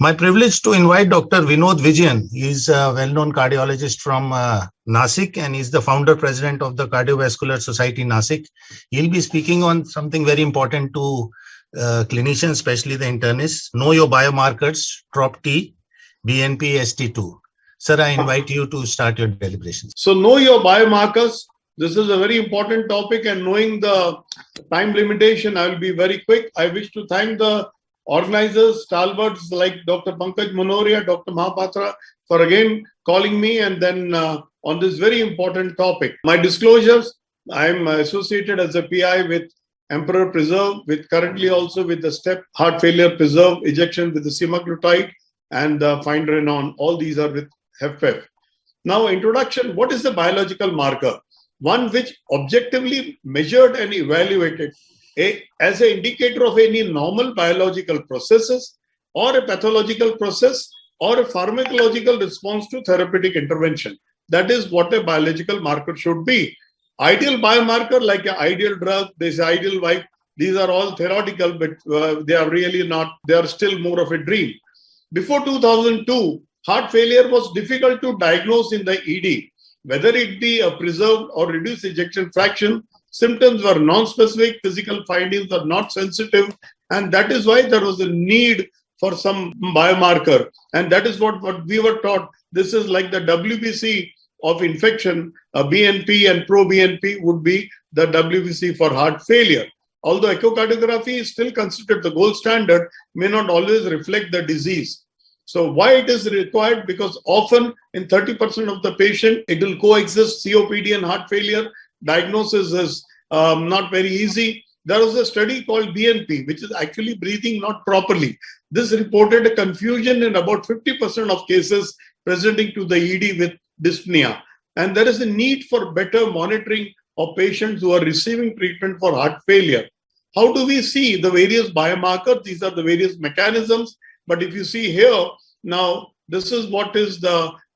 My privilege to invite Dr. Vinod Vijayan. He is a well-known cardiologist from Nasik, and he's the founder president of the Cardiovascular Society Nasik. He'll be speaking on something very important to clinicians, especially the internists. Know your biomarkers, TROP-T, BNP, ST2. Sir, I invite you to start your deliberations. So know your biomarkers. This is a very important topic, and knowing the time limitation, I will be very quick. I wish to thank the organizers, stalwarts like Dr. Pankaj Monoria, Dr. Mahapatra for again calling me and then on this very important topic. My disclosures, I'm associated as a PI with Emperor Preserve, with currently also with the STEP Heart Failure Preserve ejection with the semaglutide and the Finerenone. All these are with HFpEF. Now, introduction, what is the biological marker? One which objectively measured and evaluated as an indicator of any normal biological processes or a pathological process or a pharmacological response to therapeutic intervention. That is what a biological marker should be. Ideal biomarker like an ideal drug, this ideal wife, these are all theoretical, but they are really not, they are still more of a dream. Before 2002, heart failure was difficult to diagnose in the ED. Whether it be a preserved or reduced ejection fraction, symptoms were non-specific, physical findings were not sensitive, and that is why there was a need for some biomarker. And that is what we were taught. This is like the WBC of infection, BNP and pro-BNP would be the WBC for heart failure. Although echocardiography is still considered the gold standard, may not always reflect the disease. So why it is required? Because often in 30% of the patient, it will coexist COPD and heart failure. Diagnosis is not very easy. There was a study called BNP, which is actually breathing not properly. This reported a confusion in about 50% of cases presenting to the ED with dyspnea. And there is a need for better monitoring of patients who are receiving treatment for heart failure. How do we see the various biomarkers? These are the various mechanisms. But if you see here, now this is what is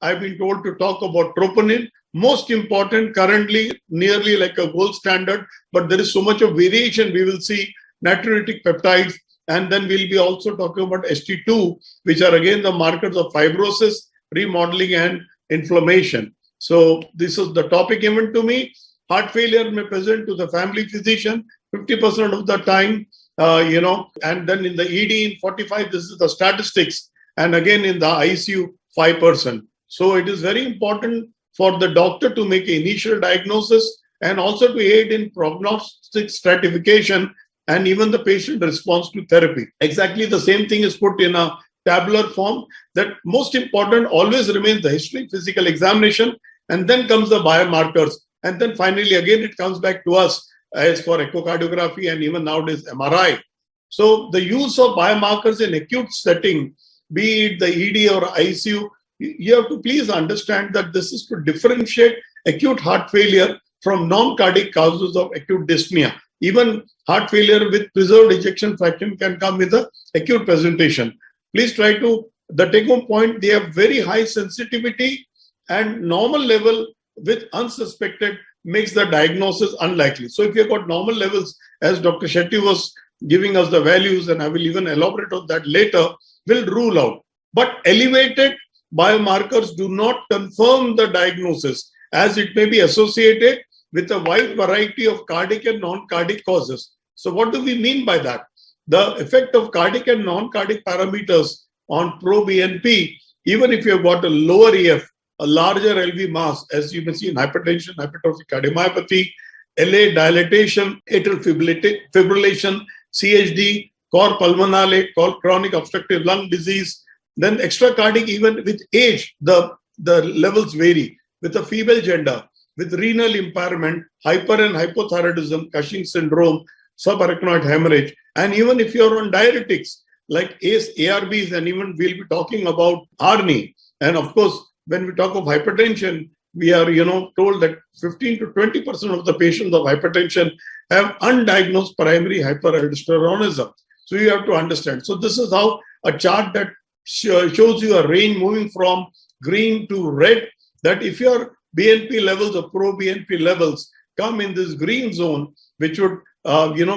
I've been told to talk about troponin. Most important currently, nearly like a gold standard, but there is so much of variation. We will see natriuretic peptides, and then we'll be also talking about ST2, which are again the markers of fibrosis, remodeling, and inflammation. So this is the topic given to me. Heart failure may present to the family physician 50% of the time, and then in the ED in 45, this is the statistics. And again in the ICU, 5%. So it is very important for the doctor to make an initial diagnosis and also to aid in prognostic stratification and even the patient response to therapy. Exactly the same thing is put in a tabular form. That most important always remains the history, physical examination, and then comes the biomarkers. And then finally, again, it comes back to us as for echocardiography and even nowadays MRI. So the use of biomarkers in acute setting, be it the ED or ICU, you have to please understand that this is to differentiate acute heart failure from non-cardiac causes of acute dyspnea. Even heart failure with preserved ejection fraction can come with an acute presentation. Please try to, the take-home point, they have very high sensitivity and normal level with unsuspected makes the diagnosis unlikely. So if you've got normal levels, as Dr. Shetty was giving us the values, and I will even elaborate on that later, will rule out. But elevated biomarkers do not confirm the diagnosis, as it may be associated with a wide variety of cardiac and non-cardiac causes. So what do we mean by that? The effect of cardiac and non-cardiac parameters on pro-BNP, even if you've got a lower EF, a larger LV mass, as you may see in hypertension, hypertrophic cardiomyopathy, LA dilatation, atrial fibrillation, CHD, cor pulmonale, chronic obstructive lung disease. Then extracardiac, even with age, the levels vary. With a female gender, with renal impairment, hyper and hypothyroidism, Cushing syndrome, subarachnoid hemorrhage, and even if you're on diuretics like ACE, ARBs, and even we'll be talking about ARNI. And of course, when we talk of hypertension, we are told that 15 to 20% of the patients of hypertension have undiagnosed primary hyperaldosteronism. So you have to understand. So this is how a chart that shows you a range moving from green to red, that if your BNP levels or pro-BNP levels come in this green zone, which would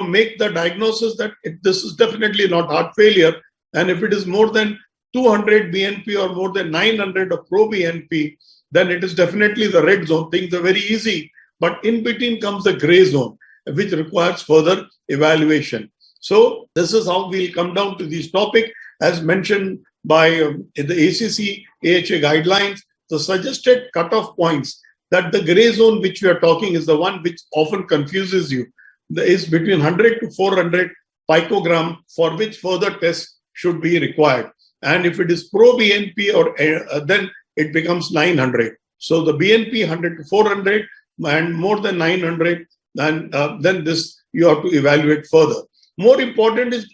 make the diagnosis that this is definitely not heart failure. And if it is more than 200 BNP or more than 900 of pro-BNP, then it is definitely the red zone. Things are very easy. But in between comes the gray zone, which requires further evaluation. So this is how we'll come down to this topic. As mentioned by in the ACC AHA guidelines, the suggested cutoff points, that the gray zone which we are talking is the one which often confuses you, is between 100 to 400 picogram, for which further tests should be required. And if it is pro-BNP, or then it becomes 900. So the BNP 100 to 400 and more than 900, and then this you have to evaluate further. More important is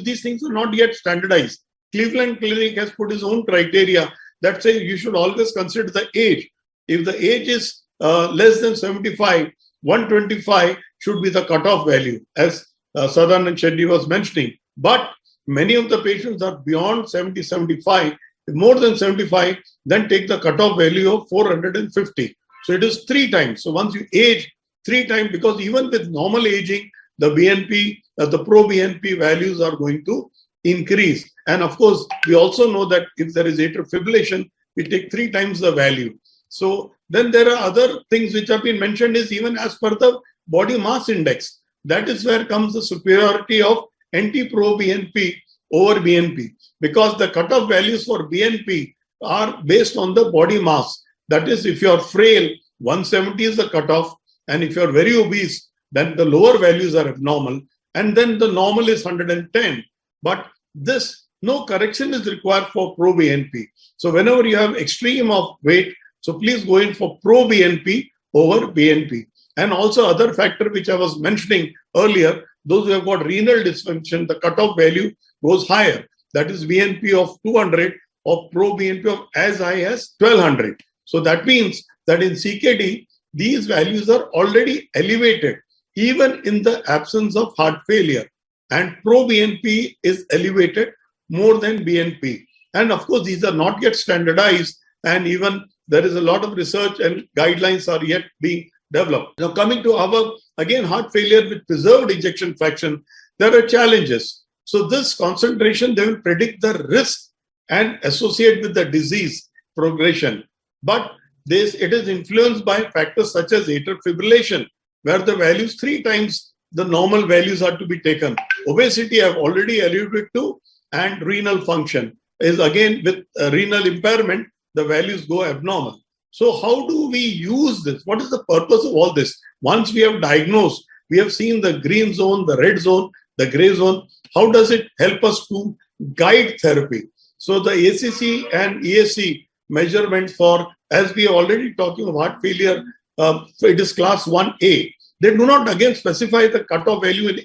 these things are not yet standardized. Cleveland Clinic has put its own criteria that says you should always consider the age. If the age is less than 75, 125 should be the cutoff value, as Sadanand Shetty was mentioning. But many of the patients are beyond 70, 75. If more than 75, then take the cutoff value of 450. So it is 3 times. So once you age 3 times, because even with normal aging, the BNP, the pro-BNP values are going to increase. And of course, we also know that if there is atrial fibrillation, we take 3 times the value. So then there are other things which have been mentioned, is even as per the body mass index. That is where comes the superiority of anti-pro-BNP over BNP, because the cutoff values for BNP are based on the body mass. That is, if you are frail, 170 is the cutoff, and if you are very obese, then the lower values are abnormal, and then the normal is 110. But this, no correction is required for pro-BNP. So whenever you have extreme of weight, so please go in for pro-BNP over BNP. And also other factor which I was mentioning earlier, those who have got renal dysfunction, the cutoff value goes higher. That is BNP of 200 or pro-BNP of as high as 1200. So that means that in CKD, these values are already elevated, even in the absence of heart failure. And pro-BNP is elevated more than BNP. And of course, these are not yet standardized, and even there is a lot of research and guidelines are yet being developed. Now, coming to our, again, heart failure with preserved ejection fraction, there are challenges. So this concentration, they will predict the risk and associate with the disease progression. But it is influenced by factors such as atrial fibrillation, where the values 3 times the normal values are to be taken. Obesity, I've already alluded to, and renal function is again with renal impairment, the values go abnormal. So how do we use this? What is the purpose of all this? Once we have diagnosed, we have seen the green zone, the red zone, the gray zone. How does it help us to guide therapy? So the ACC and ESC measurements for, as we are already talking of heart failure, it is class 1A. They do not again specify the cutoff value in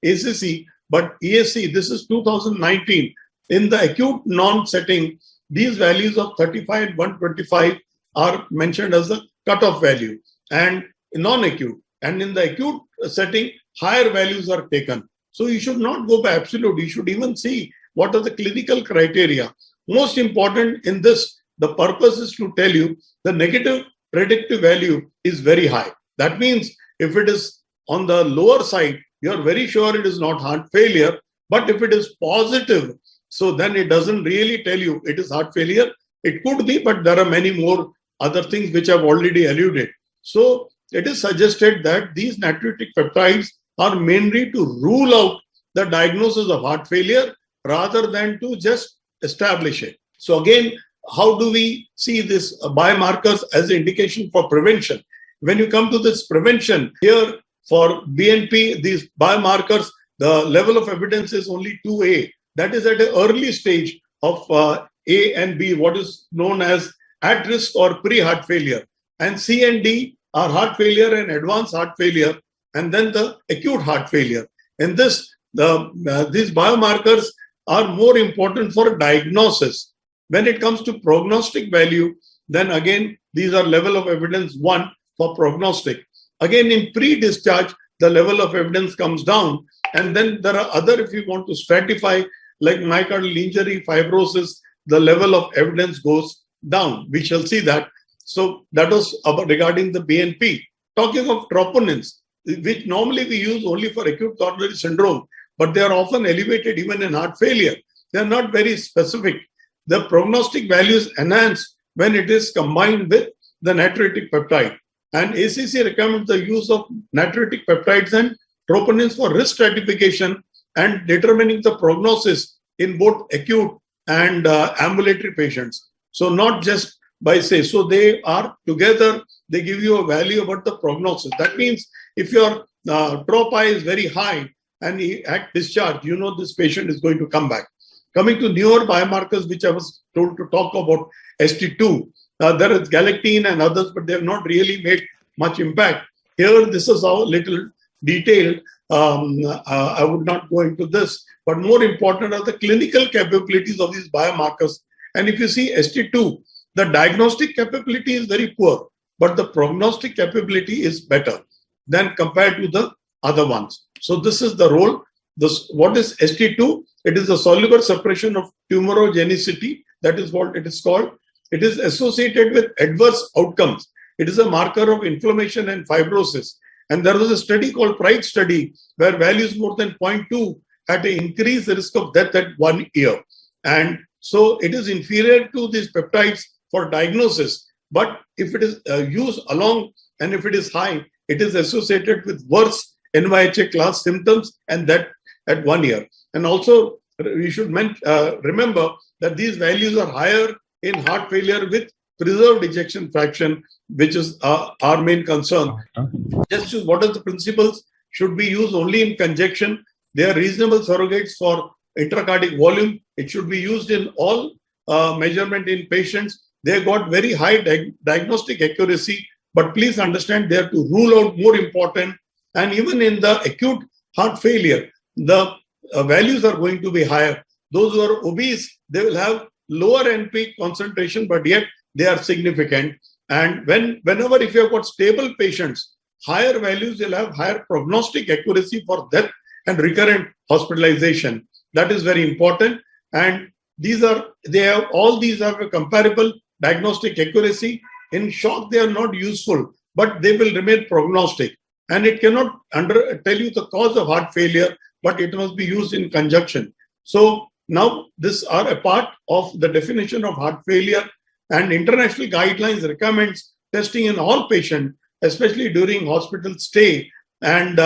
ACC, but ESC, this is 2019. In the acute non-setting, these values of 35 and 125 are mentioned as the cutoff value, and non-acute. And in the acute setting, higher values are taken. So you should not go by absolute. You should even see what are the clinical criteria. Most important in this, the purpose is to tell you the negative predictive value is very high. That means if it is on the lower side, you are very sure it is not heart failure. But if it is positive, so then it doesn't really tell you it is heart failure. It could be, but there are many more other things which I've already alluded. So it is suggested that these natriuretic peptides are mainly to rule out the diagnosis of heart failure rather than to just establish it. So again, how do we see this biomarkers as an indication for prevention? When you come to this prevention, here for BNP, these biomarkers, the level of evidence is only 2A. That is at an early stage of A and B, what is known as at risk or pre-heart failure. And C and D are heart failure and advanced heart failure, and then the acute heart failure. In this, these biomarkers are more important for diagnosis. When it comes to prognostic value, then again, these are level of evidence 1 for prognostic. Again, in pre-discharge, the level of evidence comes down. And then there are other, if you want to stratify, like myocardial injury, fibrosis, the level of evidence goes down. We shall see that. So that was about regarding the BNP. Talking of troponins, which normally we use only for acute coronary syndrome, but they are often elevated even in heart failure. they are not very specific. The prognostic value is enhanced when it is combined with the natriuretic peptide. And ACC recommends the use of natriuretic peptides and troponins for risk stratification and determining the prognosis in both acute and ambulatory patients. So not just by say, so they are together, they give you a value about the prognosis. That means if your TROP-I is very high and at discharge, you know this patient is going to come back. Coming to newer biomarkers, which I was told to talk about, ST2, there is galactine and others, but they have not really made much impact. Here, this is how little detailed. I would not go into this, but more important are the clinical capabilities of these biomarkers. And if you see ST2, the diagnostic capability is very poor, but the prognostic capability is better than compared to the other ones. So this is the role. What is ST2? It is the soluble suppression of tumorigenicity. That is what it is called. It is associated with adverse outcomes. It is a marker of inflammation and fibrosis. And there was a study called PRIDE study where values more than 0.2 had an increased risk of death at 1 year. And so it is inferior to these peptides for diagnosis. But if it is used along and if it is high, it is associated with worse NYHA class symptoms, and that at 1 year. And also, we should remember that these values are higher in heart failure with preserved ejection fraction, which is our main concern. Just what are the principles? Should be used only in conjunction. They are reasonable surrogates for intracardiac volume. It should be used in all measurement in patients. They got very high diagnostic accuracy, but please understand they have to rule out more important. And even in the acute heart failure, the values are going to be higher. Those who are obese, they will have lower NP concentration, but yet they are significant. And whenever if you have got stable patients, higher values will have higher prognostic accuracy for death and recurrent hospitalization. That is very important. And all these have a comparable diagnostic accuracy. In shock, they are not useful, but they will remain prognostic. And it cannot tell you the cause of heart failure, but it must be used in conjunction. So now these are a part of the definition of heart failure, and international guidelines recommends testing in all patients, especially during hospital stay. And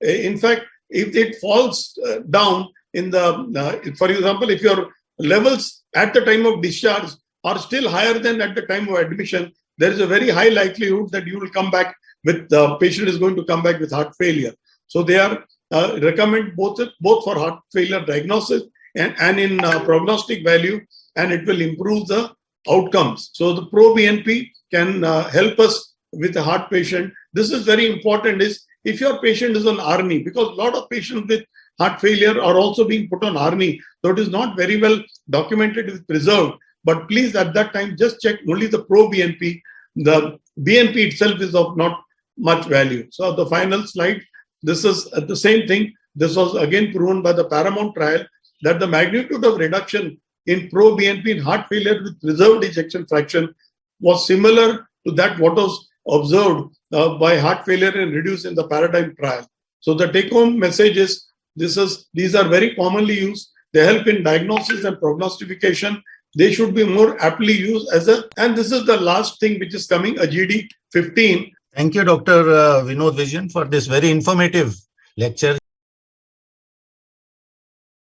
in fact, if it falls down in the, for example, if your levels at the time of discharge are still higher than at the time of admission, there is a very high likelihood that you will come back with the patient is going to come back with heart failure. So they are recommend both for heart failure diagnosis and in prognostic value, and it will improve the outcomes. So the pro-BNP can help us with a heart patient. This is very important is if your patient is on ARNI, because a lot of patients with heart failure are also being put on ARNI. So it is not very well documented with preserved, but please at that time just check only the pro-BNP. The BNP itself is of not much value. So the final slide, this is the same thing. This was again proven by the Paramount trial that the magnitude of reduction in pro-BNP in heart failure with preserved ejection fraction was similar to that what was observed by heart failure and reduced in the Paradigm trial. So the take-home message is these are very commonly used. They help in diagnosis and prognostication. They should be more aptly used and this is the last thing which is coming, a GD15. Thank you, Dr. Vinod Vijayan, for this very informative lecture.